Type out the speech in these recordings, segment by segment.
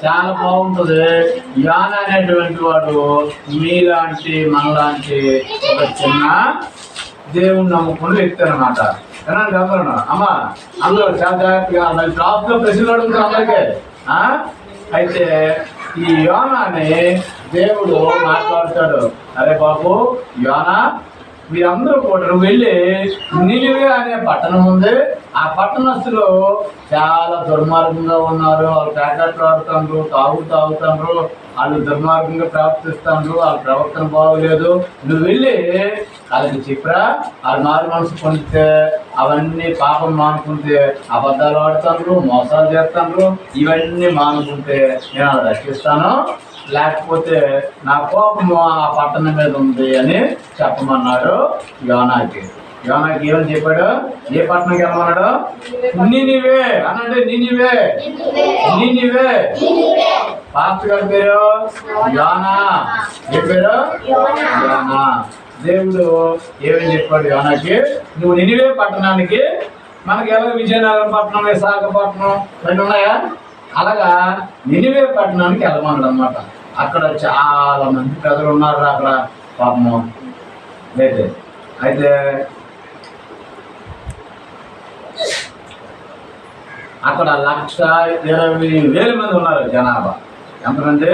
చాలా బాగుంటుంది. యోన అనేటువంటి వాడు మీలాంటి మనలాంటి ఒక చిన్న దేవుణ్ణి నమ్ముకుని వ్యక్తి అనమాట. ఏనండి అందరూ అమ్మా అందరూ చాలా జాగ్రత్తగా మళ్ళీ క్లాస్లో ప్రశ్నలు అడుగుతారు అందరికీ. అయితే ఈ యోనాని దేవుడు మాట్లాడతాడు, అరే బాబు యోనా మీరందరూ కూడా నువ్వు వెళ్ళి నినివే అనే పట్టణం ఉంది, ఆ పట్టణస్తులు చాలా దుర్మార్గంగా ఉన్నారు, వాళ్ళు ప్యాకెట్లు ఆడుతాండ్రు, తాగుతాండ్రు, వాళ్ళు దుర్మార్గంగా ప్రవర్తిస్తాండ్రు, వాళ్ళ ప్రవర్తన బాగోలేదు, నువ్వు వెళ్ళి వాళ్ళకి చెప్పరా వాళ్ళు మారు మనసు పొందితే అవన్నీ పాపం మానుకుంటే అబద్ధాలు ఆడుతాండ్రు, మోసాలు చేస్తాండ్రు, ఇవన్నీ మానుకుంటే నేను అలా రక్షిస్తాను, లేకపోతే నా కోపము ఆ పట్టణం మీద ఉంది అని చెప్పమన్నాడు యోనాకి. యోనాకి ఏమని చెప్పాడు? ఏ పట్టణంకి వెళ్ళమన్నాడు? నినివే అనండి. నినివే పాస్టర్ గారి పేరు యోనా. ఏ పేరు? యోనా. దేవుడు ఏమని చెప్పాడు యోనాకి? నువ్వు నినివే పట్టణానికి, మనకి ఎలా విజయనగరం పట్టణం, విశాఖపట్నం రెండు ఉన్నాయా, అలాగా నినివే పట్టణానికి వెళ్ళమన్నాడు అనమాట. అక్కడ చాలా మంది ప్రజలు ఉన్నారు అక్కడ పాపము. అయితే అక్కడ 1,20,000 మంది ఉన్నారు జనాభా. ఎంతమంది?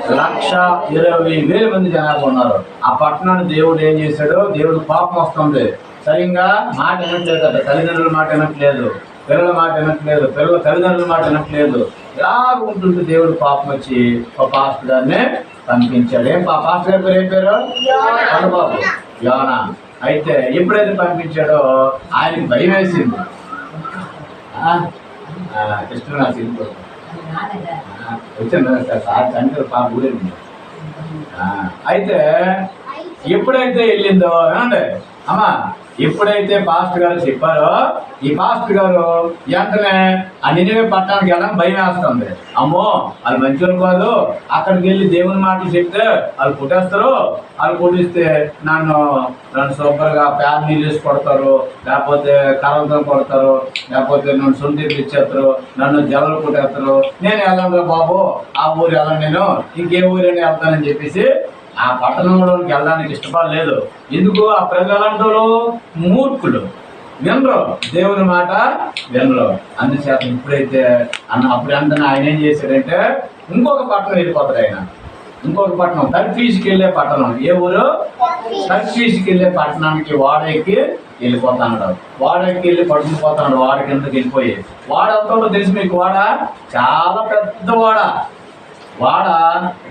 1,20,000 మంది జనాభా ఉన్నారు. ఆ పట్టణాన్ని దేవుడు ఏం చేశాడు? దేవుడు పాపం వస్తుంది, సరిగ్గా మాట వినట్లేదు, తల్లిదండ్రుల మాట వినట్లేదు, పిల్లల మాట వినట్లేదు, పిల్లల తల్లిదండ్రుల మాట వినట్లేదు, ఇలా ఉంటుంది. దేవుడు పాపం వచ్చి ఒక పాస్టర్ గారిని పంపించాడు. పాస్టర్ గారి పేరు ఏం పేరు? చంద్రబాబు యోనా. అయితే ఎప్పుడైతే పంపించాడో ఆయనకి భయం వేసింది. కృష్ణ వచ్చింది సార్ తండ్రి పాప ఊరేది. అయితే ఎప్పుడైతే వెళ్ళిందో ఏమండి అమ్మా, ఎప్పుడైతే పాస్టర్ గారు చెప్పారో ఈ పాస్టర్ గారు వెంటనే ఆ నినివే పట్టణానికి వెళ్ళడానికి భయం వేస్తుంది. అమ్మో వాళ్ళు మంచివాళ్ళు కాదు, అక్కడికి వెళ్ళి దేవుని మాటలు చెప్తే వాళ్ళు పుట్టేస్తారు, వాళ్ళు పుట్టిస్తే నన్ను సూపర్గా ప్యాన్ నీళ్ళు వేసి కొడతారు, లేకపోతే కర్రలతో కొడతారు, లేకపోతే నన్ను సొంతలు ఇచ్చేస్తారు, నన్ను జలలు పుట్టేస్తారు, నేను వెళ్ళను బాబు, ఆ ఊరు వెళ్ళను, నేను ఇంకే ఊరైనా వెళ్తానని చెప్పేసి ఆ పట్టణంలోకి వెళ్ళడానికి ఇష్టపడలేదు. ఎందుకు? ఆ ప్రజలు ఎలాంటి మూర్ఖులు, వినరు, దేవుని మాట వినరు. అందుచేత ఇప్పుడైతే అప్పుడు వెంటనే ఆయన ఏం చేశాడంటే ఇంకొక పట్టణం వెళ్ళిపోతాడు. ఆయన ఇంకొక పట్టణం తర్ఫీష్కి వెళ్ళే పట్టణం. ఏ ఊరు? తర్ఫీష్కి వెళ్ళే పట్టణానికి వాడకి వెళ్ళిపోతాడు. వాడకి వెళ్ళి పడుకుపోతాడు. వాడ కిందకి వెళ్ళిపోయి వాడ అంతా తెలిసి మీకు, వాడ చాలా పెద్ద వాడ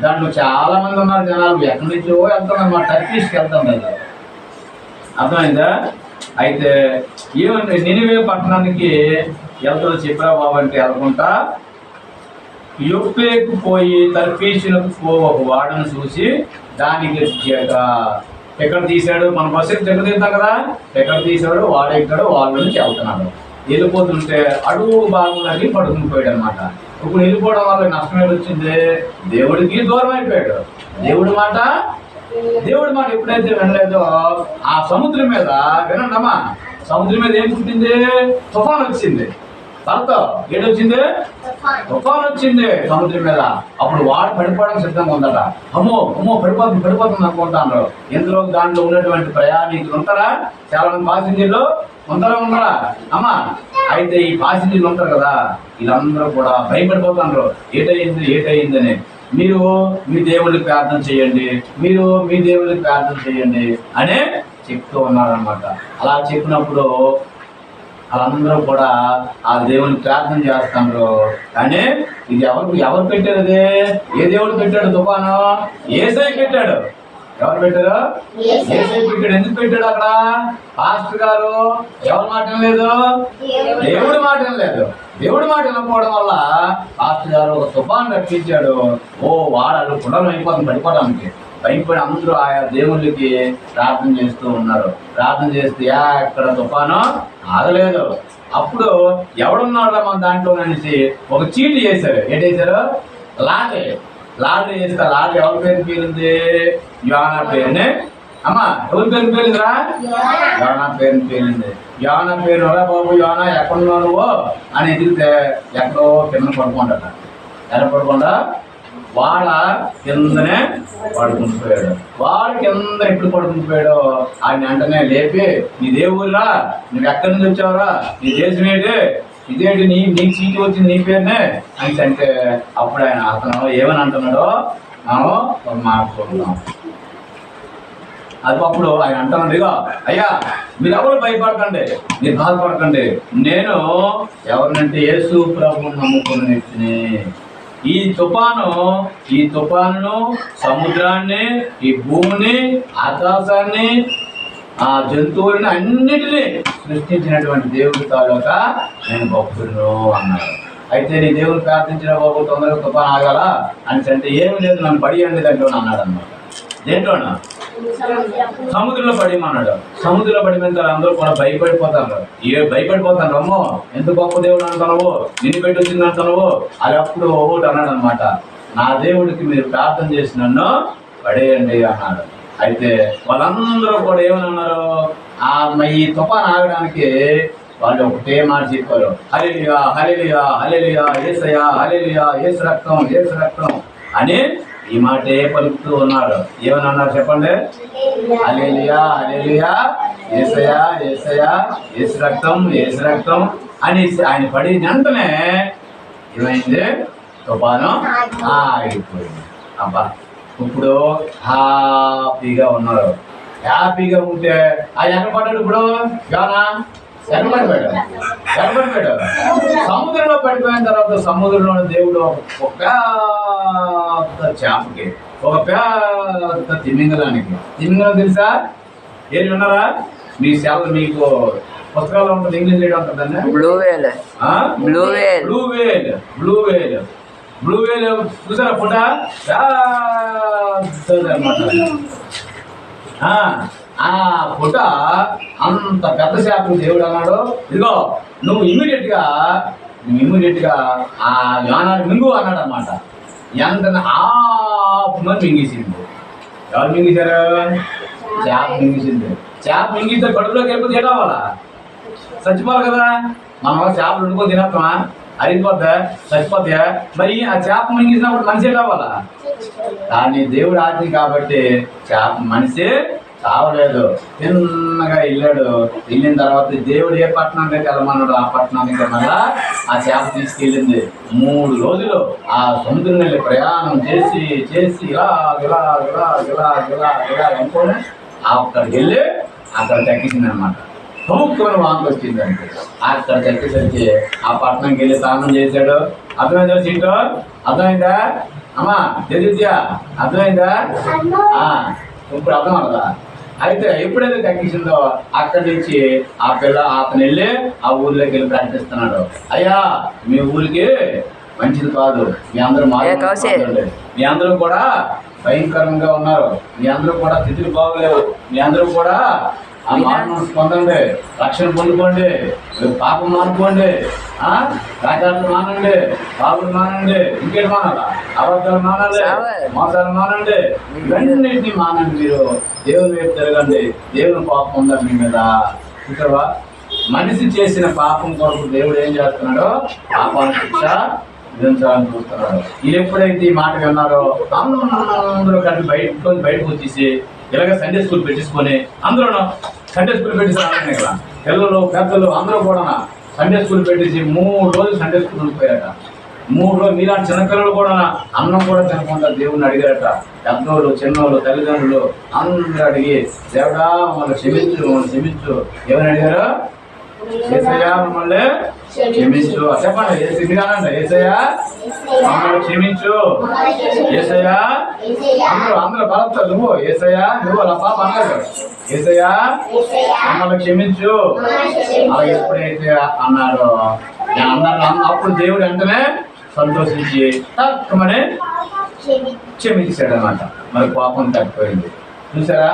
దాంట్లో చాలా మంది ఉన్నారు జనాలు, ఎక్కడి నుంచో వెళ్తాం మా టర్కీష్కి వెళ్తాం కదా, అర్థమైందా? అయితే ఏమంటే నినివే పట్టణానికి వెళ్తారో చెప్పరా బాబు అంటే వెళ్ళకుండా యొప్పేకు పోయి తర్ఫీషులకు ఒక వాడను చూసి దానికి టికెట్ తీశాడు. మన బస్సు టికెట్ తీస్తాం కదా, టికెట్ తీశాడు, వాడు ఎక్కాడు, వాళ్ళ నుంచి వెళ్తున్నాడు. వెళ్ళిపోతుంటే అడుగు భాగంలోకి పడుకుని పోయాడు అనమాట. ఇప్పుడు వెళ్ళిపోవడం వల్ల నష్టం వచ్చింది, దేవుడికి దూరం అయిపోయాడు. దేవుడి మాట ఎప్పుడైతే వినలేదో ఆ సముద్రం మీద, వినండమ్మా, సముద్రం మీద ఏం పుట్టింది? తుఫాన్ వచ్చింది. తర్వాత ఏడొచ్చింది? తుఫాన్ వచ్చింది సముద్రం మీద. అప్పుడు వాడు పడిపోవడానికి సిద్ధంగా ఉందట. అమ్మో పడిపోతుంది అనుకుంటాను. ఇందులో దాంట్లో ఉన్నటువంటి ప్రయాణికులు ఉంటారా? చాలా మంది పాసింజర్లు ఉన్నారా అమ్మా? అయితే ఈ పాసింజర్లు ఉంటారు కదా, వీళ్ళందరూ కూడా భయపడిపోతున్నారు, ఏటయింది అని. మీరు మీ దేవుళ్ళకి ప్రార్థన చేయండి, మీరు మీ దేవుళ్ళకి ప్రార్థన చేయండి అని చెప్తూ ఉన్నారనమాట. అలా చెప్పినప్పుడు వాళ్ళందరూ కూడా ఆ దేవుని ప్రార్థన చేస్తున్నారు. కానీ ఇది ఎవరు పెట్టారు? అది ఏ దేవుడు పెట్టాడు తుఫాను? యేసయ్య పెట్టాడు. ఎవరు పెట్టారు? యేసయ్య పెట్టాడు. ఎందుకు పెట్టాడు? అక్కడ పాస్టర్ గారు ఎవరి మాట లేదు, దేవుడి మాట లేదు. దేవుడి మాట వినకపోవడం వల్ల పాస్టర్ గారు ఒక తుఫాను రక్షించాడు. వాడు కుండలం అయిపోతుంది పడిపోవడానికి. భయపడి అందరూ ఆయా దేవుళ్ళకి ప్రార్థన చేస్తూ ఉన్నారు. ప్రార్థన చేస్తే ఎక్కడ తుఫాను ఆగలేదు. అప్పుడు ఎవడున్నాడు మన దాంట్లో అనేసి ఒక చీటీ చేశారు. ఏంటేశారు? లాటరీ వేస్తే లాటరీ ఎవరి పేరు పేరుంది? యోనా పేరుని అమ్మా ఎవరి పేరు పేలిందిరా? యోనా పేరుని పేలింది. యోనా పేరు బాబు యోనా ఎక్కడున్నావు నువ్వు అని ఎదిగితే ఎక్కడో కింద పడుకోండట. ఎలా పడుకోండా? వాళ్ళ కిందనే పడుకుంటుపోయాడు. వాడు కింద ఎప్పుడు పడుకుంటుపోయాడు? ఆయన వెంటనే లేపి, నీ దేవుళ్ళా, నువ్వు ఎక్కడి నుంచి వచ్చావురా, నీ దేశం ఏంటి, ఇదేంటి నీకు సీటు వచ్చింది నీ పేరునే అని అంటే అప్పుడు ఆయన అతను ఏమని అంటున్నాడో మనం మాట్లాడుకుంటున్నాం. అది అప్పుడు ఆయన అంటున్నాడు, ఇగో అయ్యా మీరు ఎవరు భయపడకండి, మీరు బాధపడకండి, నేను ఎవరినంటే యేసు ప్రభువుని నమ్ముకుని వ్యక్తిని. ఈ తుఫానును, సముద్రాన్ని, ఈ భూమిని, ఆకాశాన్ని, ఆ జంతువులని అన్నిటినీ సృష్టించినటువంటి దేవుడి తాలూకా నేను భక్తులను అన్నాడు. అయితే నీ దేవుని ప్రార్థించిన బాబు తొందరగా తుఫాను ఆగాల అని అంటే ఏమి లేదు, నన్ను పడియండి దాంట్లో అన్నాడు అన్నమాట. దేంట్లోనా? సముద్రంలో పడిమన్నాడు. సముద్రంలో పడిపోయిన అందరూ కూడా భయపడిపోతారు. భయపడిపోతాను, అమ్మో ఎంత గొప్ప దేవుడు అంటున్నావు, నిన్ను పెట్టి వచ్చింది అంటున్నావు. అది అప్పుడు ఒకటి అన్నాడు అనమాట, నా దేవుడికి మీరు ప్రార్థన చేసి నన్ను పడేయండి అన్నాడు. అయితే వాళ్ళందరూ కూడా ఏమని అన్నారు? ఈ తుఫాను ఆగడానికి వాళ్ళు ఒకటే మాట చెప్పారు, హల్లెలూయా హల్లెలూయా హల్లెలూయా యేసయ్యా హల్లెలూయా యేసు రక్తం యేసు రక్తం అని ఈ మాటే పలుకుతూ ఉన్నాడు. ఏమని అన్నారు చెప్పండి? హల్లెలూయా హల్లెలూయా యేసయ్యా యేసయ్యా యేసు రక్తం యేసు రక్తం అని ఆయన పడి వెంటనే ఏమైంది? తుఫాను ఆగిపోయింది. అబ్బా ఇప్పుడు హ్యాపీగా ఉన్నారు. హ్యాపీగా ఉంటే ఆయన ఎక్కడ పడ్డాడు? ఇప్పుడు యోనా ఎక్కడ పడిపోయాడు? సముద్రంలో పడిపోయిన తర్వాత సముద్రంలో దేవుడు ఒక పెద్ద చేపకి, ఒక పెద్ద తిమింగలానికి, తిమింగలం తెలుసా? ఏమి ఉన్నారా? మీ సేవలు మీకు పుస్తకాల్లో ఉంటుంది, ఇంగ్లీష్ రీడ్ ఉంటుందండి. బ్లూ వేల్ చూసారా? పుట్ట అన్నమాట. ఆ పుట్ట అంత పెద్ద చేపలు దేవుడు అన్నాడు, ఇదిగో నువ్వు ఇమ్మీడియట్ గా ఆ యోనాన్ని మింగు అన్నాడు అనమాట. ఎంత మంది మింగేసింది. ఎవరు మింగేశారు? చేప మింగేసింది. చేప మింగితే కడుపులోకి వెళ్ళిపోతే ఏం అవ్వాలా? చచ్చిపోవాలి కదా. మనం చేపలు వండుకొని తినేస్తామా? అరిగిపోద్దా? చచ్చిపోతా? మరి ఆ చేప మింగేసినప్పుడు మనిషి కావాలా? కానీ దేవుడు ఆజ్ఞ కాబట్టి చేప మనిషి చావలేదు, చిన్నగా వెళ్ళాడు. వెళ్ళిన తర్వాత దేవుడు ఏ పట్టణానికి వెళ్ళమన్నాడు ఆ పట్టణానికి మళ్ళా ఆ చేప తీసుకెళ్ళింది. 3 రోజులు ఆ సముద్రం వెళ్ళి ప్రయాణం చేసి ఇలా అనుకోని అక్కడికి వెళ్ళి అక్కడ తగ్గించింది అనమాట. సముద్రం వాంతి వచ్చిందంటే అక్కడ తగ్గేసరికి ఆ పట్టణంకి వెళ్ళి స్నానం చేశాడు. అర్థమైందా సీటు? అర్థమైందా అమ్మా? తెలియద్యా? అర్థమైందా? ఇప్పుడు అర్థం అవ్వదా? అయితే ఎప్పుడైతే తగ్గించిందో అక్కడి నుంచి అతను వెళ్ళి ఆ ఊర్లోకి వెళ్ళి ప్రకటిస్తున్నాడు, అయ్యా మీ ఊరికి మంచిది కాదు, మీ అందరూ మాట్లాడండి, మీ అందరూ కూడా భయంకరంగా ఉన్నారు, మీ అందరూ కూడా స్థితిని బాగోలేవు, మీ అందరూ కూడా ఆ మార్పును పొందండి, రక్షణ పొందుకోండి, పాపం మానుకోండి, రాజాలు మానండి, పాపులు మానండి, ఇంకేటి మానాలా? అబద్ధాలు మానాలి, మోసాలు మానండి, ఇవన్నిటినీ మానండి. మీరు దేవుని వైపు తిరగండి, దేవుని పాపం ఉందా మీ మీద? చూసావా? మనిషి చేసిన పాపం కొరకు దేవుడు ఏం చేస్తున్నాడో పాపాన్ని శిక్ష విధించాలని చూస్తున్నాడు. ఇది ఎప్పుడైతే ఈ మాట విన్నారో అందరూ కలిసి బయటకు వచ్చేసి ఇలాగ సండే స్కూల్ పెట్టించుకొని అందరూ సండే స్కూల్ పెట్టించాలని కదా, పిల్లలు పెద్దలు అందరూ కూడా సండే స్కూల్ పెట్టేసి 3 రోజులు సండే స్కూల్ ఉండిపోయారట. 3 రోజులు మీలాంటి చిన్నపిల్లలు కూడా అన్నం కూడా తినకుండా దేవుణ్ణి అడిగారట. పెద్దోళ్ళు చిన్నోళ్ళు తల్లిదండ్రులు అందరూ అడిగి, దేవుడా మమ్మల్ని క్షమించు ఏమని అడిగారు? యేసయ్యా మమ్మల్ని క్షమించు చెప్పండి. ఏసయ్యానండి, యేసయ్యా మమ్మల్ని క్షమించు, యేసయ్యా అందరూ బలతో నువ్వు యేసయ్యా నువ్వు అలా పాప అన్నారు, యేసయ్యా మమ్మల్ని క్షమించు. అలా ఎప్పుడైతే అన్నారో అప్పుడు దేవుడు వెంటనే సంతోషించి తక్కువనే క్షమించాడు అన్నమాట. మరి పాపం తగ్గిపోయింది. చూసారా?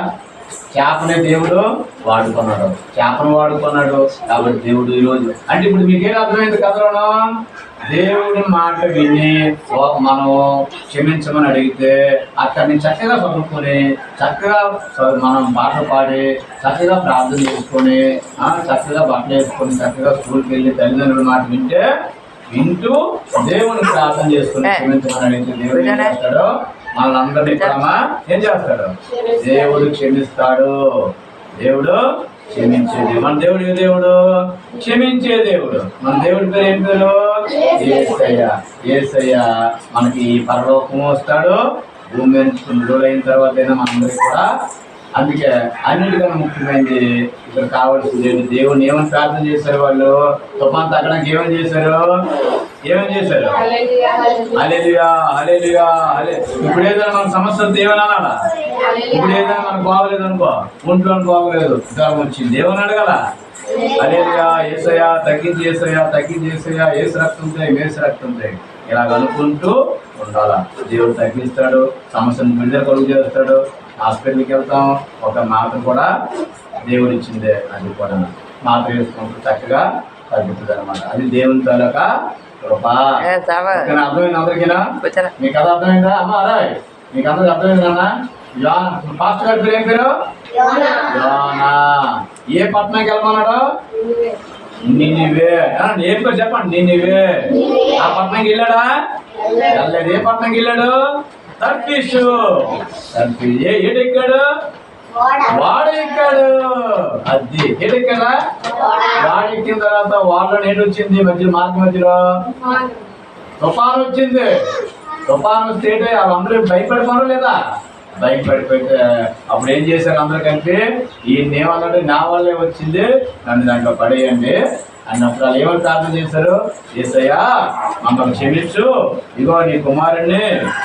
చేపనే దేవుడు వాడుకున్నాడు, చేపను వాడుకున్నాడు కాబట్టి దేవుడు ఈరోజు అంటే ఇప్పుడు మీకేం అర్థమైంది కథలోనో? దేవుడి మాట విని మనం క్షమించమని అడిగితే అక్కడి నుంచి చక్కగా చదువుకొని చక్కగా మనం పాటలు పాడి చక్కగా ప్రార్థన చేసుకొని చక్కగా బట్టలు వేసుకొని చక్కగా స్కూల్కి వెళ్ళి తల్లిదండ్రుల మాట వింటూ దేవుని ప్రార్థన చేసుకుని క్షమించమని అడిగితే దేవుడు ఏం చేస్తాడు? మనందరినీ కూడా ఏం చేస్తాడు? దేవుడు క్షమిస్తాడు. దేవుడు క్షమించేది. మన దేవుడు ఏ దేవుడు? క్షమించే దేవుడు. మన దేవుడి పేరు ఏం పేరు? యేసయ్య. యేసయ్య మనకి పరలోకము వస్తాడు. భూమి నుంచి కొన్ని రోజులు అయిన తర్వాత అయినా మనందరికీ కూడా. అందుకే అన్నిటికన్నా ముఖ్యమైనది ఇక్కడ కావాల్సింది దేవుని ఏమని ప్రార్థన చేశారు వాళ్ళు? తుఫాను తగ్గడానికి ఏమని చేశారు? హల్లెలూయా హల్లెలూయా హల్లెలూయా. ఇప్పుడు ఏదైనా మన సమస్యలు ఏమని అనాలా? ఇప్పుడు ఏదైనా మనకు బాగోలేదు అనుకో, ఒంట్లో బాగోలేదు, జ్వరం వచ్చింది, ఏమని అడగాల? హల్లెలూయా యేసయ్యా తగ్గించి, యేసయ్యా తగ్గించి, యేసయ్యా యేసు రక్తంతో ఇలాగ అనుకుంటూ ఉండాలా. దేవుడు తగ్గిస్తాడు, సమస్యను విడుదల కలుగు చేస్తాడు. హాస్పిటల్కి వెళ్తాం, ఒక మాట కూడా దేవుడు ఇచ్చిందే, అది కూడా మాట వేసుకుంటూ చక్కగా తగ్గుతుంది అనమాట. అది దేవుని తాలూకా కృప. అర్థమైంది అందరికీనా? మీకు కథ అర్థమైందా అమ్మా? రాయ్, మీకు అందరికి అర్థమైందన్నా? పాస్టర్ గారి పేరు ఏం పేరు? యోనా. ఏ పట్టణంకి వెళ్ళమన్నాడు? నినివే. ఏం పేరు చెప్పండి? నినివే. ఆ పట్టణంకి వెళ్ళాడా? వెళ్ళాడు. ఏ పట్టణంకి వెళ్ళాడు? తర్ఫీష్. ఏటెక్కాడు? వాడు ఎక్కాడు. అది ఏటెక్కాడా? వాడు ఎక్కిన తర్వాత వాళ్ళని ఏటొచ్చింది? మార్గం మధ్యలో తుఫాను వచ్చింది. తుఫాను వస్తే వాళ్ళందరూ భయపడిపోరు లేదా? భయపడిపోతే అప్పుడు ఏం చేశారు? అందరికంటే ఈయనేమన్నాడు? నా వల్లే వచ్చింది, నన్ను దాంట్లో పడేయండి అన్నప్పుడు వాళ్ళు ఏమని ప్రార్థన చేశారు? యేసయ్యా మమ్మల్ని క్షమించు, ఇగో నీ కుమారుణ్ణి,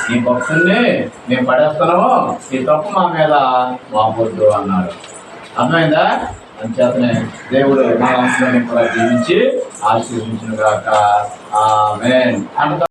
నీ భక్తుల్ని మేము పడేస్తున్నాము, ఈ తప్పు మా మీద మోపొద్దు అన్నాడు. అర్థమైందా? అంచేతనే దేవుడు మా అందరినీ కూడా జీవించి ఆశీర్వదించును గాక. ఆమేన్.